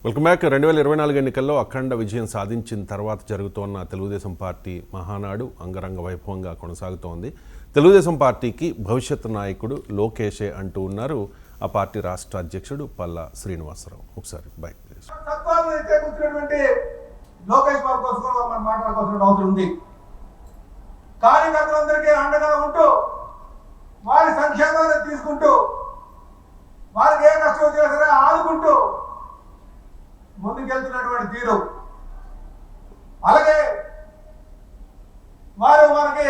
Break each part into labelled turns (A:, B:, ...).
A: Welcome back. 2024 ఎన్నికల్లో అఖండ విజయం సాధించిన తర్వాత జరుగుతోన్న తెలుగుదేశం పార్టీ మహానాడు అంగరంగ వైభవంగా కొనసాగుతోంది. తెలుగుదేశం పార్టీకి భవిష్యత్ నాయకుడు లోకేషే అంటూ ఉన్నారు ఆ పార్టీ రాష్ట్ర అధ్యక్షుడు పల్లా శ్రీనివాసరావు. ఒకసారి బై
B: లోకేష్ బాబు కోసం మనం మాట్లాడుకోవాల్సిన అవసరం ఉంది. కార్యకర్తలందరికీ అండగా ఉంటూ వారి సంక్షేమాన్ని తీసుకుంటూ వారికి ఏ కష్టం వచ్చినా సరే ఆదుకుంటూ ముందుకెళ్తున్నటువంటి తీరు, అలాగే వారు మనకి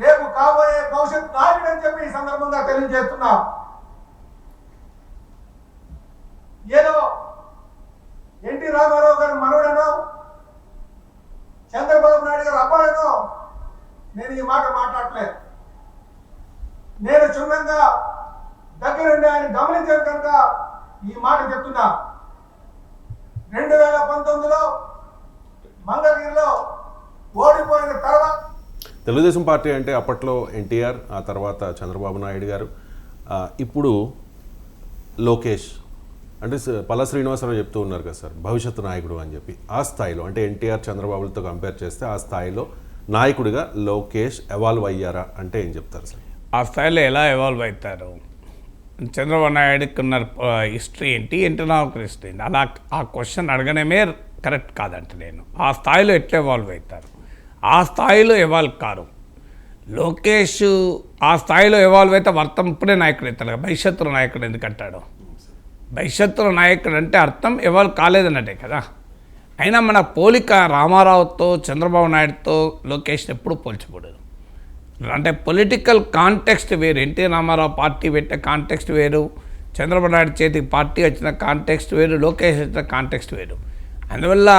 B: రేపు కాబోయే భవిష్యత్ నాయకుడు అని చెప్పి ఈ సందర్భంగా తెలియజేస్తున్నాం. ఏదో ఎన్టీ రామారావు గారి మనవడనో చంద్రబాబు నాయుడు గారు అబ్బాయినో నేను ఈ మాట మాట్లాడలేదు. నేను క్షుణ్ణంగా దగ్గరుండి ఆయన గమనించాను కనుక ఈ మాట చెప్తున్నా. 2019లో మంగళగిరిలో ఓడిపోయిన తర్వాత
A: తెలుగుదేశం పార్టీ అంటే అప్పట్లో ఎన్టీఆర్, ఆ తర్వాత చంద్రబాబు నాయుడు గారు, ఇప్పుడు లోకేష్ అంటే పల్లా శ్రీనివాసరావు చెప్తూ ఉన్నారు కదా సార్ భవిష్యత్తు నాయకుడు అని చెప్పి. ఆ స్థాయిలో అంటే ఎన్టీఆర్ చంద్రబాబులతో కంపేర్ చేస్తే ఆ స్థాయిలో నాయకుడిగా లోకేష్ ఎవాల్వ్ అయ్యారా అంటే ఏం చెప్తారు సార్?
C: ఆ స్థాయిలో ఎలా ఎవాల్వ్ అవుతారు? చంద్రబాబు నాయుడుకి ఉన్న హిస్టరీ ఏంటి, ఎన్టీ రామారావు హిస్టరీ ఏంటి? అలా ఆ క్వశ్చన్ అడగడమే కరెక్ట్ కాదంటే నేను ఆ స్థాయిలో ఎట్లా ఎవాల్వ్ అవుతారు? ఆ స్థాయిలో ఎవాల్వ్ కారు. లోకేష్ ఆ స్థాయిలో ఎవాల్వ్ అయితే వర్తం ఇప్పుడే నాయకుడు అవుతాడు. భవిష్యత్తులో నాయకుడు ఎందుకంటాడు? భవిష్యత్తులో నాయకుడు అంటే అర్థం ఎవాల్వ్ కాలేదన్నట్టే కదా. అయినా మన పోలిక రామారావుతో చంద్రబాబు నాయుడుతో లోకేష్ ఎప్పుడు పోల్చకూడదు. అంటే పొలిటికల్ కాంటెక్స్ట్ వేరు. ఎన్టీ రామారావు పార్టీ పెట్టే కాంటెక్స్ట్ వేరు, చంద్రబాబు నాయుడు చేతికి పార్టీ వచ్చిన కాంటెక్స్ట్ వేరు, లోకేష్ వచ్చిన కాంటెక్స్ట్ వేరు. అందువల్ల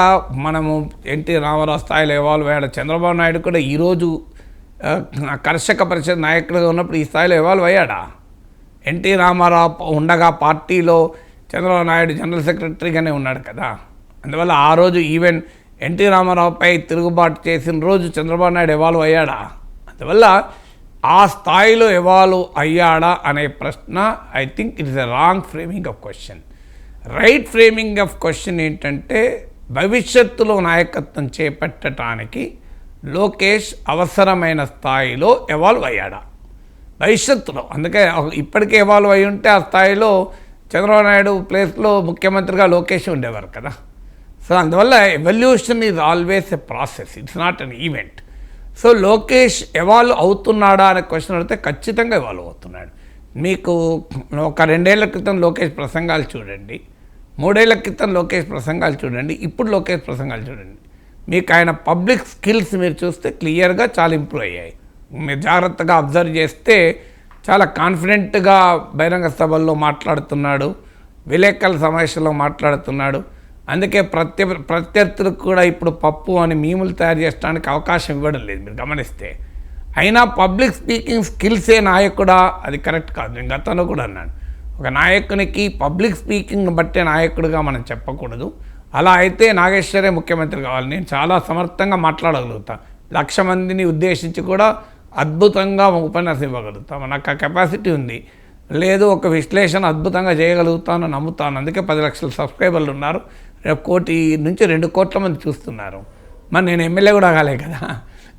C: మనము ఎన్టీ రామారావు స్థాయిలో ఎవాల్వ్ అయ్యాడు. చంద్రబాబు నాయుడు కూడా ఈరోజు కర్షక పరిషత్ నాయకుడిగా ఉన్నప్పుడు ఈ స్థాయిలో ఎవాల్వ్ అయ్యాడా? ఎన్టీ రామారావు ఉండగా పార్టీలో చంద్రబాబు నాయుడు జనరల్ సెక్రటరీగానే ఉన్నాడు కదా. అందువల్ల ఆ రోజు ఈవెన్ ఎన్టీ రామారావుపై తిరుగుబాటు చేసిన రోజు చంద్రబాబు నాయుడు ఎవాల్వ్ అయ్యాడా? అందువల్ల ఆ స్థాయిలో ఎవాల్వ్ అయ్యాడా అనే ప్రశ్న I think it is a wrong framing of question. Right framing of question ఏంటంటే భవిష్యత్తులో నాయకత్వం చేపట్టడానికి లోకేష్ అవసరమైన స్థాయిలో ఎవాల్వ్ అయ్యాడా భవిష్యత్తులో? అందుకే ఇప్పటికే ఎవాల్వ్ అయి ఉంటే ఆ స్థాయిలో చంద్రబాబు నాయుడు ప్లేస్లో ముఖ్యమంత్రిగా లోకేష్ ఉండేవారు కదా. సో అందువల్ల evolution is always a process, it's not an event. So Lokesh evolve అవుతున్నాడా అనే క్వశ్చన్ అడిగితే ఖచ్చితంగా ఎవాల్వ్ అవుతున్నాడు. మీకు ఒక 2 ఏళ్ల క్రితం లోకేష్ ప్రసంగాలు చూడండి, 3 ఏళ్ల క్రితం లోకేష్ ప్రసంగాలు చూడండి, ఇప్పుడు లోకేష్ ప్రసంగాలు చూడండి. మీకు ఆయన పబ్లిక్ స్కిల్స్ మీరు చూస్తే క్లియర్గా చాలా ఇంప్రూవ్ అయ్యాయి. మీరు జాగ్రత్తగా అబ్జర్వ్ చేస్తే చాలా కాన్ఫిడెంట్గా బహిరంగ సభల్లో మాట్లాడుతున్నాడు, విలేకరుల సమావేశంలో మాట్లాడుతున్నాడు. అందుకే ప్రత్యర్థులకు కూడా ఇప్పుడు పప్పు అని మీములు తయారు చేయడానికి అవకాశం ఇవ్వడం లేదు మీరు గమనిస్తే. అయినా పబ్లిక్ స్పీకింగ్ స్కిల్సే నాయకుడా? అది కరెక్ట్ కాదు. నేను గతంలో కూడా అన్నాను, ఒక నాయకునికి పబ్లిక్ స్పీకింగ్ని బట్టే నాయకుడిగా మనం చెప్పకూడదు. అలా అయితే నాగేశ్వరే ముఖ్యమంత్రి కావాలి. నేను చాలా సమర్థంగా మాట్లాడగలుగుతాను, 1,00,000 మందిని ఉద్దేశించి కూడా అద్భుతంగా ఉపన్యాసం ఇవ్వగలుగుతాను, నాకు ఆ కెపాసిటీ ఉంది. లేదు ఒక విశ్లేషణ అద్భుతంగా చేయగలుగుతాను, నమ్ముతాను. అందుకే 10 లక్షల సబ్స్క్రైబర్లు ఉన్నారు, రేపు 1 కోటి నుంచి 2 కోట్ల మంది చూస్తున్నారు. మరి నేను ఎమ్మెల్యే కూడా కాలే కదా,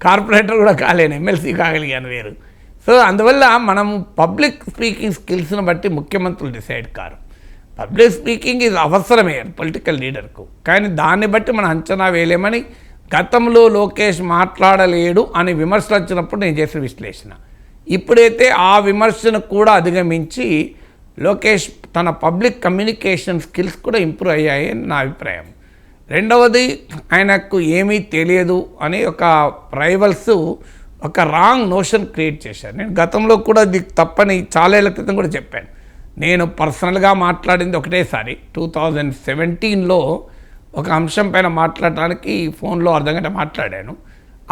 C: కార్పొరేటర్ కూడా కాలేను, ఎమ్మెల్సీ కాగలిగాను వేరు. సో అందువల్ల మనం పబ్లిక్ స్పీకింగ్ స్కిల్స్ని బట్టి ముఖ్యమంత్రులు డిసైడ్ కారు. పబ్లిక్ స్పీకింగ్ ఇది అవసరమే పొలిటికల్ లీడర్కు, కానీ దాన్ని బట్టి మనం అంచనా వేయలేమని గతంలో లోకేష్ మాట్లాడలేడు అని విమర్శలు వచ్చినప్పుడు నేను చేసిన విశ్లేషణ. ఇప్పుడైతే ఆ విమర్శను కూడా అధిగమించి లోకేష్ తన పబ్లిక్ కమ్యూనికేషన్ స్కిల్స్ కూడా ఇంప్రూవ్ అయ్యాయి అని నా అభిప్రాయం. రెండవది, ఆయనకు ఏమీ తెలియదు అని ఒక రైవల్స్ ఒక రాంగ్ నోషన్ క్రియేట్ చేశారు. నేను గతంలో కూడా ఇది తప్పని చాలా ఏళ్ల క్రితం కూడా చెప్పాను. నేను పర్సనల్గా మాట్లాడింది ఒకటేసారి 2017లో ఒక అంశం పైన మాట్లాడడానికి ఫోన్లో అర్ధగంట మాట్లాడాను.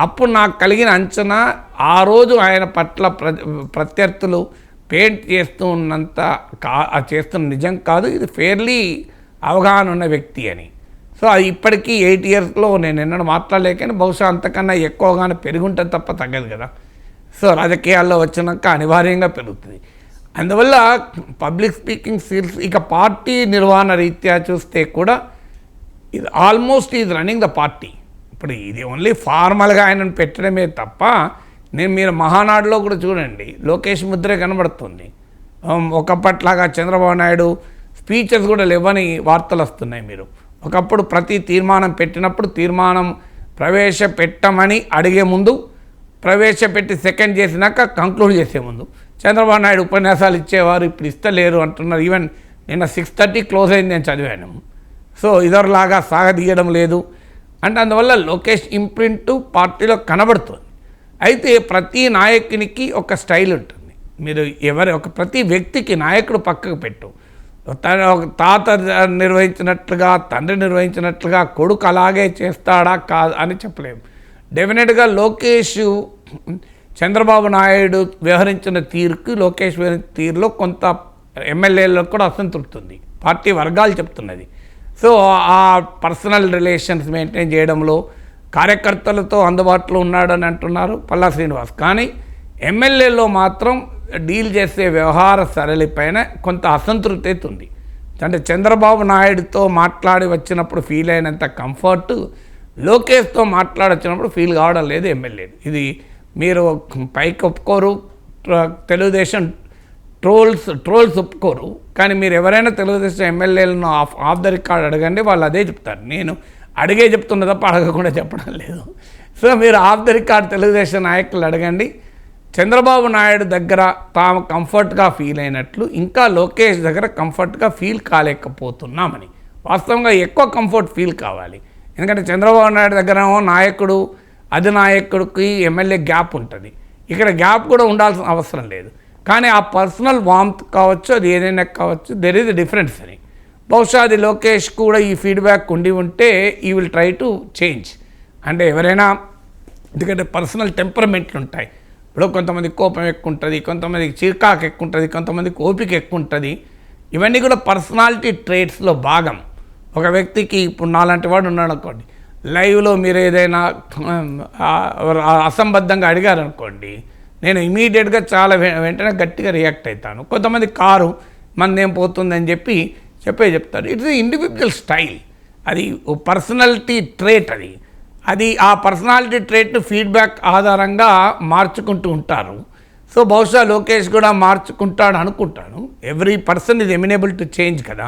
C: అప్పుడు నాకు కలిగిన అంచనా ఆ రోజు ఆయన పట్ల ప్రత్యర్థులు పెయింట్ చేస్తూ ఉన్నంత చేస్తున్న నిజం కాదు, ఇది ఫెయిర్లీ అవగాహన ఉన్న వ్యక్తి అని. సో అది ఇప్పటికీ 8 ఇయర్స్లో నేను ఎన్నడూ మాట్లాడలేకని బహుశా అంతకన్నా ఎక్కువగానే పెరుగుంటుంది తప్ప తగ్గదు కదా. సో రాజకీయాల్లో వచ్చినాక అనివార్యంగా పెరుగుతుంది. అందువల్ల పబ్లిక్ స్పీకింగ్ స్కిల్స్ ఇక పార్టీ నిర్వహణ రీత్యా చూస్తే కూడా ఇది almost is running the party. ఇప్పుడు ఇది ఓన్లీ ఫార్మల్గా ఆయనను పెట్టడమే తప్ప మీరు మహానాడులో కూడా చూడండి లోకేష్ ముద్రే కనబడుతుంది. ఒకప్పట్లాగా చంద్రబాబు నాయుడు స్పీచెస్ కూడా లేవని వార్తలు వస్తున్నాయి. మీరు ఒకప్పుడు ప్రతి తీర్మానం పెట్టినప్పుడు తీర్మానం ప్రవేశపెట్టమని అడిగే ముందు, ప్రవేశపెట్టి సెకండ్ చేసినాక కంక్లూడ్ చేసే ముందు చంద్రబాబు నాయుడు ఉపన్యాసాలు ఇచ్చేవారు. ఇప్పుడు ఇస్తలేరు అంటున్నారు. ఈవెన్ నిన్న 6:30 క్లోజ్ అయింది నేను చదివాను. సో ఇదొరలాగా సాగదీయడం లేదు అంటే అందువల్ల లోకేష్ ఇంప్రింట్ పార్టీలో కనబడుతుంది. అయితే ప్రతి నాయకునికి ఒక స్టైల్ ఉంటుంది. మీరు ప్రతి వ్యక్తికి నాయకుడు పక్కకు పెట్టు, ఒక తాత నిర్వహించినట్లుగా తండ్రి నిర్వహించినట్లుగా కొడుకు అలాగే చేస్తాడా కాదు అని చెప్పలేము. డెఫినెట్గా లోకేష్ చంద్రబాబు నాయుడు వ్యవహరించిన తీరుకి లోకేష్ వ్యవహరించిన తీరులో కొంత ఎమ్మెల్యేలకు కూడా అసంతృప్తి ఉంది, పార్టీ వర్గాలు చెప్తున్నది. సో ఆ పర్సనల్ రిలేషన్స్ మెయింటైన్ చేయడంలో కార్యకర్తలతో అందుబాటులో ఉన్నాడని అంటున్నారు పల్లా శ్రీనివాస్. కానీ ఎమ్మెల్యేలో మాత్రం డీల్ చేసే వ్యవహార సరళిపైన కొంత అసంతృప్తి అయితే ఉంది. అంటే చంద్రబాబు నాయుడుతో మాట్లాడి వచ్చినప్పుడు ఫీల్ అయినంత కంఫర్ట్ లోకేష్తో మాట్లాడొచ్చినప్పుడు ఫీల్ కావడం లేదు ఎమ్మెల్యేలు. ఇది మీరు పైకి ఒప్పుకోరు, తెలుగుదేశం ట్రోల్స్ ఒప్పుకోరు. కానీ మీరు ఎవరైనా తెలుగుదేశం ఎమ్మెల్యేలను ఆఫ్ ద రికార్డ్ అడగండి, వాళ్ళు అదే చెప్తారు. నేను అడిగే చెప్తున్న తప్ప అడగకుండా చెప్పడం లేదు. సో మీరు ఆఫ్ ద రికార్డ్ తెలుగుదేశం నాయకులు అడగండి, చంద్రబాబు నాయుడు దగ్గర తాము కంఫర్ట్గా ఫీల్ అయినట్లు ఇంకా లోకేష్ దగ్గర కంఫర్ట్గా ఫీల్ కాలేకపోతున్నామని. వాస్తవంగా ఎక్కువ కంఫర్ట్ ఫీల్ కావాలి. ఎందుకంటే చంద్రబాబు నాయుడు దగ్గర నాయకుడు అధినాయకుడికి ఎమ్మెల్యే గ్యాప్ ఉంటుంది. ఇక్కడ గ్యాప్ కూడా ఉండాల్సిన అవసరం లేదు. కానీ ఆ పర్సనల్ వామ్త్ కావచ్చు, అది ఏదైనా కావచ్చు, దెర్ ఈజ్ ఎ డిఫరెన్స్ అని. బహుశా అది లోకేష్ కూడా ఈ ఫీడ్బ్యాక్ ఉండి ఉంటే ఈ విల్ ట్రై టు చేంజ్. అంటే ఎవరైనా, ఎందుకంటే పర్సనల్ టెంపరమెంట్లు ఉంటాయి. ఇప్పుడు కొంతమందికి కోపం ఎక్కువ ఉంటుంది, కొంతమందికి చిరుకాకు ఎక్కువ ఉంటుంది, కొంతమందికి ఓపిక ఎక్కువ ఉంటుంది. ఇవన్నీ కూడా పర్సనాలిటీ ట్రేట్స్లో భాగం. ఒక వ్యక్తికి ఇప్పుడు నాలాంటి వాడు ఉన్నాడు అనుకోండి, లైవ్లో మీరు ఏదైనా అసంబద్ధంగా అడిగారనుకోండి, నేను ఇమీడియట్గా చాలా వెంటనే గట్టిగా రియాక్ట్ అవుతాను. కొంతమంది కారు మందేం పోతుందని చెప్తారు. ఇట్స్ ఇండివిజువల్ స్టైల్, అది పర్సనాలిటీ ట్రేట్. అది ఆ పర్సనాలిటీ ట్రేట్ను ఫీడ్బ్యాక్ ఆధారంగా మార్చుకుంటూ ఉంటారు. సో బహుశా లోకేష్ కూడా మార్చుకుంటాడు అనుకుంటాను. Every person is amenable to change కదా.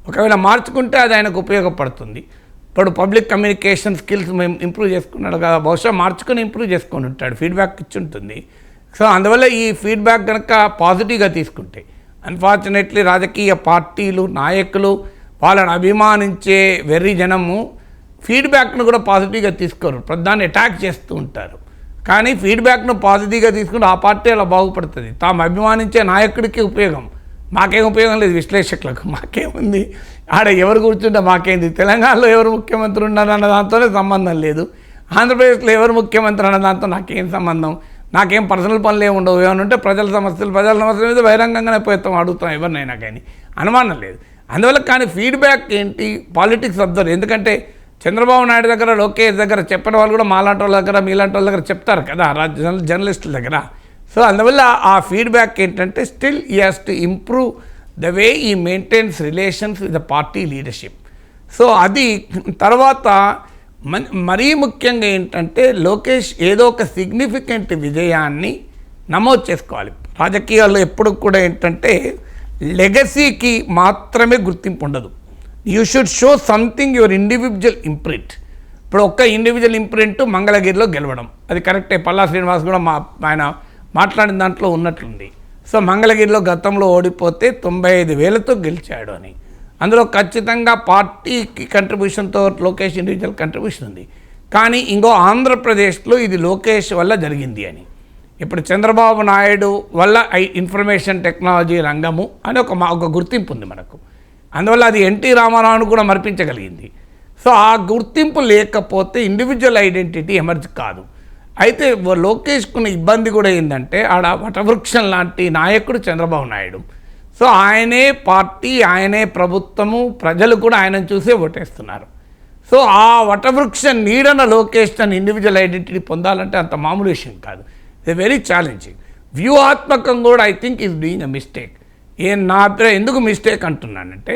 C: ఒకవేళ మార్చుకుంటే అది ఆయనకు ఉపయోగపడుతుంది. ఇప్పుడు పబ్లిక్ కమ్యూనికేషన్ స్కిల్స్ మేము ఇంప్రూవ్ చేసుకున్నాడు కదా, బహుశా మార్చుకొని ఇంప్రూవ్ చేసుకొని ఉంటాడు, ఫీడ్బ్యాక్ ఇచ్చి ఉంటుంది. సో అందువల్ల ఈ ఫీడ్బ్యాక్ కనుక పాజిటివ్గా తీసుకుంటే, అన్ఫార్చునేట్లీ రాజకీయ పార్టీలు నాయకులు వాళ్ళని అభిమానించే వెర్రి జనము ఫీడ్బ్యాక్ను కూడా పాజిటివ్గా తీసుకోరు, ప్రధాన్ని అటాక్ చేస్తూ ఉంటారు. కానీ ఫీడ్బ్యాక్ను పాజిటివ్గా తీసుకుంటే ఆ పార్టీ అలా బాగుపడుతుంది. తాము అభిమానించే నాయకుడికి ఉపయోగం, మాకేం ఉపయోగం లేదు విశ్లేషకులకు. మాకేముంది ఆడ ఎవరు కూర్చుంటే మాకేంది, తెలంగాణలో ఎవరు ముఖ్యమంత్రి ఉన్నారు అన్న దాంతోనే సంబంధం లేదు, ఆంధ్రప్రదేశ్లో ఎవరు ముఖ్యమంత్రి అన్న దాంతో నాకేం సంబంధం, నాకేం పర్సనల్ పనులు ఏమి ఉండవు. ఏమైనా ఉంటే ప్రజల సమస్యల మీద బహిరంగంగానే పోతాం, అడుగుతాం ఎవరినైనా, కానీ అనుమానం లేదు. అందువల్ల కానీ ఫీడ్బ్యాక్ ఏంటి, పాలిటిక్స్ అబ్జర్వ్. ఎందుకంటే చంద్రబాబు నాయుడు దగ్గర లోకేష్ దగ్గర చెప్పిన వాళ్ళు కూడా మాలాంటి వాళ్ళ దగ్గర మీలాంటి వాళ్ళ దగ్గర చెప్తారు కదా, జర్నలిస్టుల దగ్గర. సో అందువల్ల ఆ ఫీడ్బ్యాక్ ఏంటంటే still he has to improve the way he maintains relations with the party leadership. So అది తర్వాత మరీ ముఖ్యంగా ఏంటంటే లోకేష్ ఏదో ఒక సిగ్నిఫికెంట్ విజయాన్ని నమోదు చేసుకోవాలి. రాజకీయాల్లో ఎప్పుడు కూడా ఏంటంటే లెగసీకి మాత్రమే గుర్తింపు ఉండదు. You should show something your individual imprint. ఇప్పుడు ఒక్క ఇండివిజువల్ ఇంప్రింట్ మంగళగిరిలో గెలవడం అది కరెక్టే. పల్లా శ్రీనివాస్ కూడా ఆయన మాట్లాడిన దాంట్లో ఉన్నట్లుంది. సో మంగళగిరిలో గతంలో ఓడిపోతే 95,000తో గెలిచాడు అని, అందులో ఖచ్చితంగా పార్టీకి కంట్రిబ్యూషన్తో లోకేష్ ఇండివిజువల్ కంట్రిబ్యూషన్ ఉంది. కానీ ఇంకో ఆంధ్రప్రదేశ్లో ఇది లోకేష్ వల్ల జరిగింది అని. ఇప్పుడు చంద్రబాబు నాయుడు వల్ల ఇన్ఫర్మేషన్ టెక్నాలజీ రంగము అని ఒక గుర్తింపు ఉంది మనకు. అందువల్ల అది ఎన్టీ రామారావును కూడా మరిపించగలిగింది. సో ఆ గుర్తింపు లేకపోతే ఇండివిజువల్ ఐడెంటిటీ ఎమర్జ్ కాదు. అయితే లోకేష్కున్న ఇబ్బంది కూడా ఏంటంటే ఆడ వటవృక్షం లాంటి నాయకుడు చంద్రబాబు నాయుడు. సో ఆయనే పార్టీ, ఆయనే ప్రభుత్వము, ప్రజలు కూడా ఆయనను చూసే ఓటేస్తున్నారు. సో ఆ వటవృక్ష నీడన లోకేష్ తన ఇండివిజువల్ ఐడెంటిటీ పొందాలంటే అంత మామూలు విషయం కాదు. ఇది వెరీ ఛాలెంజింగ్. వ్యూహాత్మకంగా కూడా I think is doing a mistake. నా అభిప్రాయం ఎందుకు మిస్టేక్ అంటున్నానంటే,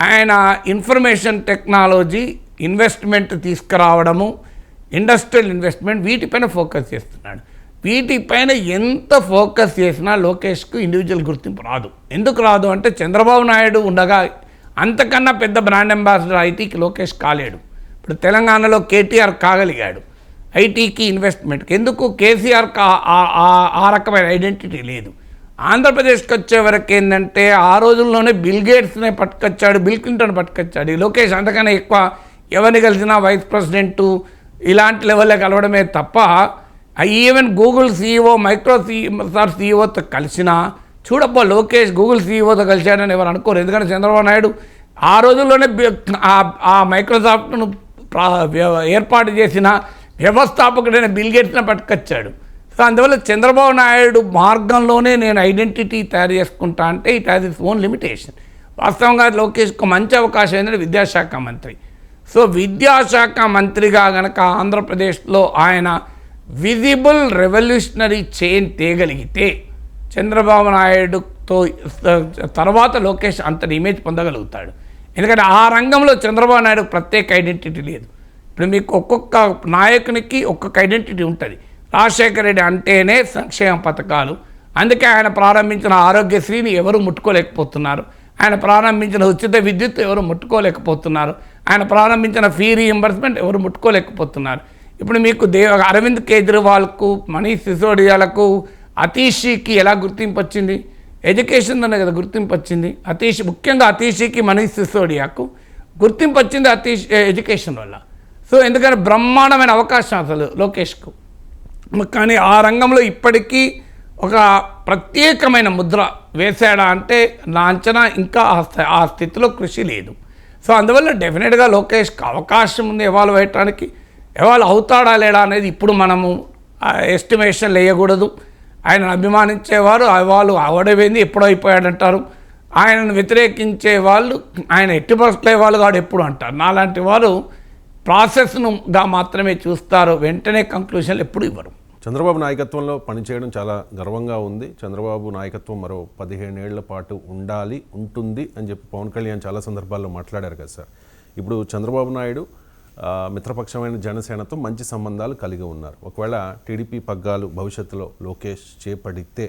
C: ఆయన ఇన్ఫర్మేషన్ టెక్నాలజీ ఇన్వెస్ట్మెంట్ తీసుకురావడము, ఇండస్ట్రియల్ ఇన్వెస్ట్మెంట్ వీటిపైన ఫోకస్ చేస్తున్నాడు. వీటిపైన ఎంత ఫోకస్ చేసినా లోకేష్కు ఇండివిజువల్ గుర్తింపు రాదు. ఎందుకు రాదు అంటే, చంద్రబాబు నాయుడు ఉండగా అంతకన్నా పెద్ద బ్రాండ్ అంబాసిడర్ ఐటీకి లోకేష్ కాలేడు. ఇప్పుడు తెలంగాణలో కేటీఆర్ కాగలిగాడు ఐటీకి ఇన్వెస్ట్మెంట్కి. ఎందుకు? కేసీఆర్కి ఆ రకమైన ఐడెంటిటీ లేదు. ఆంధ్రప్రదేశ్కి వచ్చే వరకు ఏంటంటే, ఆ రోజుల్లోనే బిల్ గేట్స్నే పట్టుకొచ్చాడు, బిల్ క్లింటన్ పట్టుకొచ్చాడు. ఈ లోకేష్ అంతకన్నా ఎక్కువ ఎవరిని కలిసినా వైస్ ప్రెసిడెంటు ఇలాంటి లెవెల్లో కలవడమే తప్ప, ఈవెన్ గూగుల్ సీఈఓ, మైక్రోసాఫ్ట్ సీఈఓతో కలిసినా చూడబ్బా లోకేష్ గూగుల్ సీఈఓతో కలిశాడని ఎవరు అనుకోరు. ఎందుకంటే చంద్రబాబు నాయుడు ఆ రోజుల్లోనే ఆ మైక్రోసాఫ్ట్ను ఏర్పాటు చేసిన వ్యవస్థాపకుడైన బిల్ గేట్స్ని పట్టుకొచ్చాడు. సో అందువల్ల చంద్రబాబు నాయుడు మార్గంలోనే నేను ఐడెంటిటీ తయారు చేసుకుంటా అంటే it has its own limitation. వాస్తవంగా లోకేష్కు మంచి అవకాశం ఏంటంటే విద్యాశాఖ మంత్రి. సో విద్యాశాఖ మంత్రిగా గనక ఆంధ్రప్రదేశ్లో ఆయన విజిబుల్ రెవల్యూషనరీ చేంజ్ తేగలిగితే చంద్రబాబు నాయుడుతో తర్వాత లోకేష్ అంతటి ఇమేజ్ పొందగలుగుతాడు. ఎందుకంటే ఆ రంగంలో చంద్రబాబు నాయుడు ప్రత్యేక ఐడెంటిటీ లేదు. ఇప్పుడు మీకు ఒక్కొక్క నాయకునికి ఒక్కొక్క ఐడెంటిటీ ఉంటుంది. రాజశేఖర రెడ్డి అంటేనే సంక్షేమ పథకాలు, అందుకే ఆయన ప్రారంభించిన ఆరోగ్యశ్రీని ఎవరు ముట్టుకోలేకపోతున్నారు, ఆయన ప్రారంభించిన ఉచిత విద్యుత్ ఎవరు ముట్టుకోలేకపోతున్నారు, ఆయన ప్రారంభించిన ఫీ రీఎంబర్స్మెంట్ ఎవరు ముట్టుకోలేకపోతున్నారు. ఇప్పుడు మీకు అరవింద్ కేజ్రీవాల్కు, మనీష్ సిసోడియాలకు, అతీషికి ఎలా గుర్తింపు వచ్చింది? ఎడ్యుకేషన్లోనే కదా గుర్తింపు వచ్చింది. ముఖ్యంగా అతీషికి, మనీష్ సిసోడియాకు గుర్తింపు వచ్చింది ఎడ్యుకేషన్ వల్ల. సో ఎందుకంటే బ్రహ్మాండమైన అవకాశం అసలు లోకేష్కు. కానీ ఆ రంగంలో ఇప్పటికీ ఒక ప్రత్యేకమైన ముద్ర వేశాడా అంటే నా అంచనా ఇంకా ఆ స్థితిలో కృషి లేదు. సో అందువల్ల డెఫినెట్గా లోకేష్కి అవకాశం ఉంది ఎవాల్వ్ అయ్యటానికి. ఎవాల్వ్ అవుతాడా లేడా అనేది ఇప్పుడు మనము ఎస్టిమేషన్ వేయకూడదు. ఆయనను అభిమానించేవారు వాళ్ళు అవడమేంది ఎప్పుడో అయిపోయాడంటారు, ఆయనను వ్యతిరేకించే వాళ్ళు ఆయన ఎట్టి పరిస్థితులు వాళ్ళు కాడు ఎప్పుడు అంటారు. నాలాంటి వారు ప్రాసెస్నుగా మాత్రమే చూస్తారు, వెంటనే కంక్లూషన్లు ఎప్పుడు ఇవ్వరు.
A: చంద్రబాబు నాయకత్వంలో పనిచేయడం చాలా గర్వంగా ఉంది. చంద్రబాబు నాయకత్వం మరో 15 ఏళ్ల పాటు ఉంటుంది అని చెప్పి పవన్ కళ్యాణ్ చాలా సందర్భాల్లో మాట్లాడారు కదా సార్. ఇప్పుడు చంద్రబాబు నాయుడు మిత్రపక్షమైన జనసేనతో మంచి సంబంధాలు కలిగి ఉన్నారు. ఒకవేళ టీడీపీ పగ్గాలు భవిష్యత్తులో లోకేష్ చేపడితే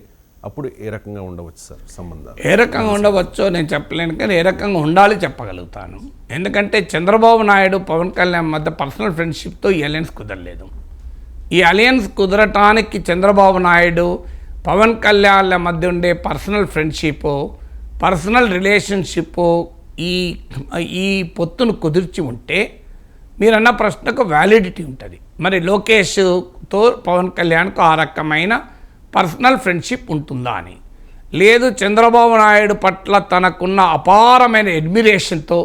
A: అప్పుడు ఏ రకంగా ఉండవచ్చు సార్ సంబంధాలు?
C: ఏ రకంగా ఉండవచ్చో నేను చెప్పలేను, కానీ ఏ రకంగా ఉండాలి చెప్పగలుగుతాను. ఎందుకంటే చంద్రబాబు నాయుడు పవన్ కళ్యాణ్ మధ్య పర్సనల్ ఫ్రెండ్షిప్తో ఈ అలయన్స్ కుదరలేదు. ఈ అలయన్స్ కుదరటానికి చంద్రబాబు నాయుడు పవన్ కళ్యాణ్ల మధ్య ఉండే పర్సనల్ ఫ్రెండ్షిప్, పర్సనల్ రిలేషన్షిప్ ఈ పొత్తును కుదిర్చి ఉంటే మీరన్న ప్రశ్నకు వ్యాలిడిటీ ఉంటుంది. మరి లోకేష్తో పవన్ కళ్యాణ్కు ఆ రకమైన పర్సనల్ ఫ్రెండ్షిప్ ఉంటుందా అని. లేదు, చంద్రబాబు నాయుడు పట్ల తనకున్న అపారమైన అడ్మిరేషన్తో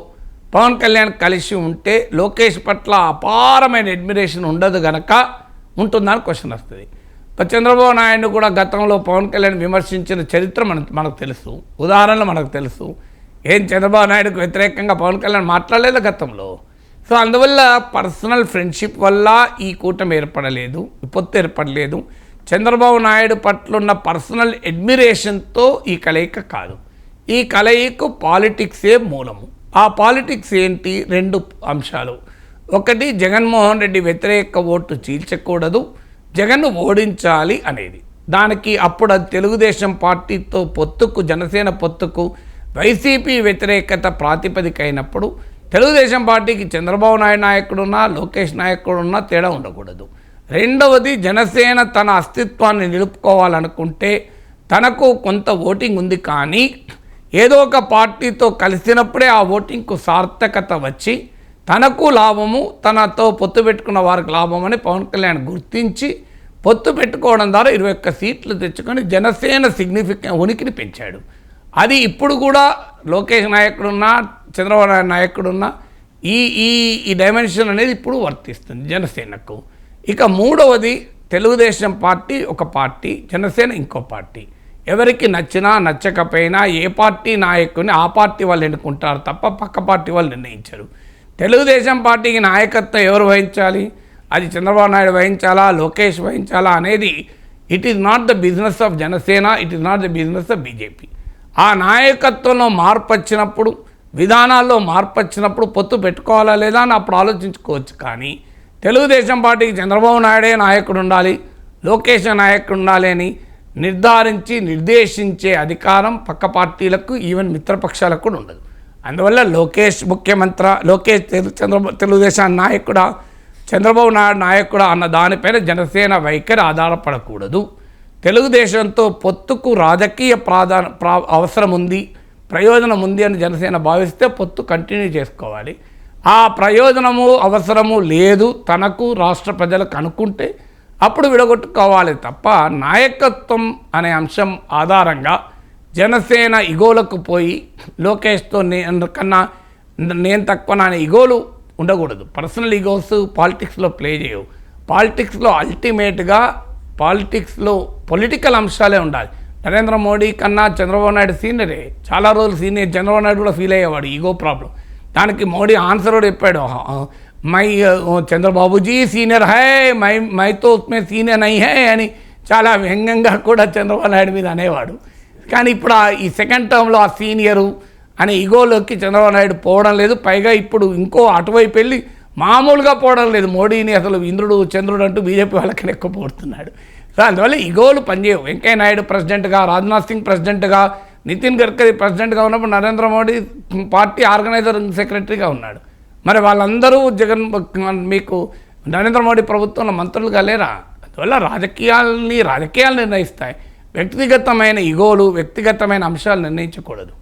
C: పవన్ కళ్యాణ్ కలిసి ఉంటే లోకేష్ పట్ల అపారమైన అడ్మిరేషన్ ఉండదు గనక ఉంటుందని క్వశ్చన్ వస్తుంది. చంద్రబాబు నాయుడు కూడా గతంలో పవన్ కళ్యాణ్ విమర్శించిన చరిత్ర మనకు తెలుసు, ఉదాహరణలు మనకు తెలుసు. చంద్రబాబు నాయుడుకు వ్యతిరేకంగా పవన్ కళ్యాణ్ మాట్లాడలేదు గతంలో. సో అందువల్ల పర్సనల్ ఫ్రెండ్షిప్ వల్ల ఈ కూటమి ఏర్పడలేదు, ఈ పొత్తు ఏర్పడలేదు. చంద్రబాబు నాయుడు పట్ల ఉన్న పర్సనల్ అడ్మిరేషన్తో ఈ కలయిక కాదు. ఈ కలయిక పాలిటిక్సే మూలము. ఆ పాలిటిక్స్ ఏంటి? 2 అంశాలు. ఒకటి, జగన్మోహన్ రెడ్డి వ్యతిరేక ఓటు చీల్చకూడదు, జగన్ను ఓడించాలి అనేది. దానికి అప్పుడు అది తెలుగుదేశం పార్టీతో పొత్తుకు, జనసేన పొత్తుకు వైసీపీ వ్యతిరేకత ప్రాతిపదిక అయినప్పుడు తెలుగుదేశం పార్టీకి చంద్రబాబు నాయుడు నాయకుడున్నా, లోకేష్ నాయకుడున్నా తేడా ఉండకూడదు. రెండవది, జనసేన తన అస్తిత్వాన్ని నిలుపుకోవాలనుకుంటే తనకు కొంత ఓటింగ్ ఉంది, కానీ ఏదో ఒక పార్టీతో కలిసినప్పుడే ఆ ఓటింగ్కు సార్థకత వచ్చి తనకు లాభము, తనతో పొత్తు పెట్టుకున్న వారికి లాభం అని పవన్ కళ్యాణ్ గుర్తించి పొత్తు పెట్టుకోవడం ద్వారా 21 సీట్లు తెచ్చుకొని జనసేన సిగ్నిఫికెంట్ ఉనికిని పెంచాడు. అది ఇప్పుడు కూడా లోకేష్ నాయకుడున్నా, చంద్రబాబు నాయుడు నాయకుడున్నా ఈ డైమెన్షన్ అనేది ఇప్పుడు వర్తిస్తుంది జనసేనకు. ఇక మూడవది, తెలుగుదేశం పార్టీ ఒక పార్టీ, జనసేన ఇంకో పార్టీ. ఎవరికి నచ్చినా నచ్చకపోయినా ఏ పార్టీ నాయకుని ఆ పార్టీ వాళ్ళు ఎన్నుకుంటారు తప్ప పక్క పార్టీ వాళ్ళు నిర్ణయించరు. తెలుగుదేశం పార్టీకి నాయకత్వం ఎవరు వహించాలి, అది చంద్రబాబు నాయుడు వహించాలా, లోకేష్ వహించాలా అనేది it is not the business of Janasena, it is not the business of BJP. ఆ నాయకత్వంలో మార్పు వచ్చినప్పుడు, విధానాల్లో మార్పు వచ్చినప్పుడు పొత్తు పెట్టుకోవాలా లేదా అని అప్పుడు ఆలోచించుకోవచ్చు. కానీ తెలుగుదేశం పార్టీకి చంద్రబాబు నాయుడే నాయకుడు ఉండాలి, లోకేష్ నాయకుడు ఉండాలి అని నిర్దేశించే అధికారం పక్క పార్టీలకు, ఈవెన్ మిత్రపక్షాలకు కూడా ఉండదు. అందువల్ల లోకేష్ తెలుగుదేశం నాయకుడా, చంద్రబాబు నాయుడు నాయకుడా అన్న దానిపైన జనసేన వైఖరి ఆధారపడకూడదు. తెలుగుదేశంతో పొత్తుకు రాజకీయ అవసరం ఉంది, ప్రయోజనం ఉంది అని జనసేన భావిస్తే పొత్తు కంటిన్యూ చేసుకోవాలి. ఆ ప్రయోజనము అవసరము లేదు తనకు, రాష్ట్ర ప్రజలకు అనుకుంటే అప్పుడు విడగొట్టుకోవాలి తప్ప నాయకత్వం అనే అంశం ఆధారంగా జనసేన ఇగోలకు పోయి లోకేష్తో కన్నా నేను తక్కువ అనే ఇగోలు ఉండకూడదు. పర్సనల్ ఇగోస్ పాలిటిక్స్లో ప్లే చేయవు. పాలిటిక్స్లో అల్టిమేట్గా పొలిటికల్ అంశాలే ఉండాలి. నరేంద్ర మోడీ కన్నా చంద్రబాబు నాయుడు సీనియరే, చాలా రోజులు సీనియర్. చంద్రబాబు నాయుడు కూడా ఫీల్ అయ్యేవాడు ఈగో ప్రాబ్లం. దానికి మోడీ ఆన్సర్ కూడా చెప్పాడు, చంద్రబాబుజీ సీనియర్ హై, మైతో ఉస్మే సీనియర్ నహీ హై అని చాలా వ్యంగ్యంగా కూడా చంద్రబాబు నాయుడు మీద అనేవాడు. కానీ ఇప్పుడు ఈ సెకండ్ టర్మ్లో ఆ సీనియరు అనే ఈగోలోకి చంద్రబాబు నాయుడు పోవడం లేదు. పైగా ఇప్పుడు ఇంకో అటువైపు వెళ్ళి మామూలుగా పోవడం లేదు. మోడీని అసలు ఇంద్రుడు చంద్రుడు అంటూ బీజేపీ వాళ్ళకి ఎక్కువ పోతున్నాడు. సో అందువల్ల ఈగోలు పనిచేయవు. వెంకయ్య నాయుడు ప్రెసిడెంట్గా, రాజ్నాథ్ సింగ్ ప్రెసిడెంట్గా, నితిన్ గడ్కరీ ప్రెసిడెంట్గా ఉన్నప్పుడు నరేంద్ర మోడీ పార్టీ ఆర్గనైజర్ సెక్రటరీగా ఉన్నాడు. మరి వాళ్ళందరూ మీకు నరేంద్ర మోడీ ప్రభుత్వంలో మంత్రులుగా లేరా? అందువల్ల రాజకీయాలు నిర్ణయిస్తాయి. వ్యక్తిగతమైన ఇగోలు, వ్యక్తిగతమైన అంశాలు నిర్ణయించకూడదు.